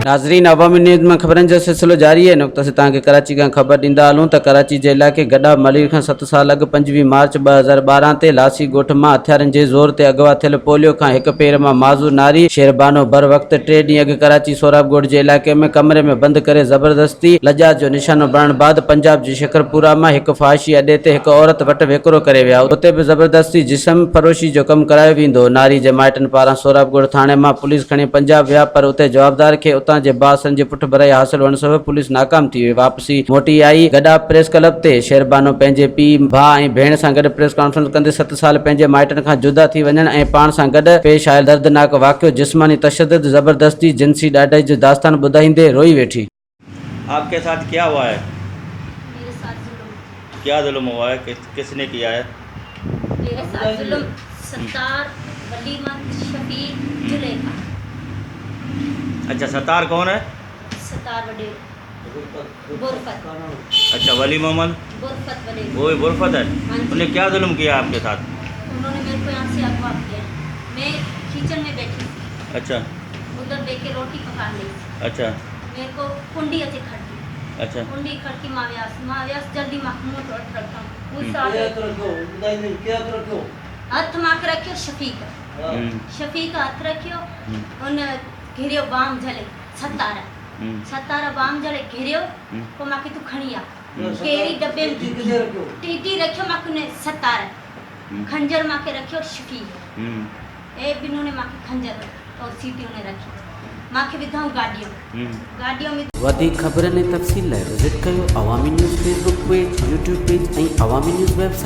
नाज़रीन, अवामी न्यूज़ में ख़बरनि जो सिलसिलो जारी है। नुक़्ता से तव्हांखे कराची खां ख़बर ॾींदा हलूं त कराची जे इलाइक़े गॾा मलीर खां 7 साल अॻु 25 मार्च 2012 ते लासी ॻोठ मां हथियारनि जे ज़ोर ते अगवा थियल पोलियो खां हिक पेर मां माज़ूर नारी शेरबानो बर वक़्त 3 ॾींहं अॻु कराची सोराब ॻोठ जे इलाइक़े में कमरे में बंदि करे ज़बरदस्ती लजाज जो निशानो बणण बाद पंजाब जे शकरपुरा मां हिक फहाशी अॾे ते हिक औरत वटि वेकिरो करे विया। उते बि ज़बरदस्ती जिस्म फरोशी जो कमु करायो वेंदो। नारी जे माइटनि पारां सोराब ॻोठ थाणे मां पुलिस खणी पंजाब विया, पर उते जवाबदार खे उतां जे बासनि जे पुठ भराई हासिल हुअण सबबि पुलिस नाकाम थी वई। वापसी मोटी आई गॾा प्रेस क्लब ते शेरबानो पंहिंजे पीउ भाउ ऐं भेण सां गॾु प्रेस कॉन्फ्रेंस कंदे 7 साल पंहिंजे माइटनि खां जुदा थी वञण ऐं पाण सां गॾु पेश आयल दर्दनाक वाक़ियो जिस्मानी तशद्दुद, ज़बरदस्ती, जिनसी ॾाढाई जो दास्तान ॿुधाईंदे रोई वेठी। आपके साथ क्या हुआ है? मेरे साथ जुल्म। क्या जुल्म हुआ है? किसने किया है? मेरे साथ जुल्म सत्तार, वलीमत, शफीक, जुलेखा। अच्छा, सत्तार कौन है? सत्तार वडेर, बुरफत, अच्छा, वली मोहम्मद, बुरफत वडेर। वो भी बुरफत है। हाँ जी। उन्हें क्या जुल्म किया आपके साथ? उन्होंने मेरे को यहाँ से अगवा किया। मैं किचन में बैठी थी, अच्छा उधर देखे रोटी पका ली। अच्छा मेरे को कुंडी अच्छी खड़की, अच्छा कुंडी खड़की माव्यास जल्दी मुँह तोड़ रखा हथ माक रखियो शफीक, शफीक हथ रखियो उन घेरियो बाम झले सतारा, सतारा बाम झले घेरियो को माके तू खणी आ केरी डब्बे में टीटी रखियो माके ने सतारा खंजर माके रखियो शफीक ए बिनु ने माके खंजर और सीटियों ने रखी माके विधाऊं गाड़ियों में वधीक ख़बरनि ऐं तफ़सील लाइ विज़िट कयो अवामी news Facebook page, YouTube page ऐं अवामी न्यूज़ वेबसाइट।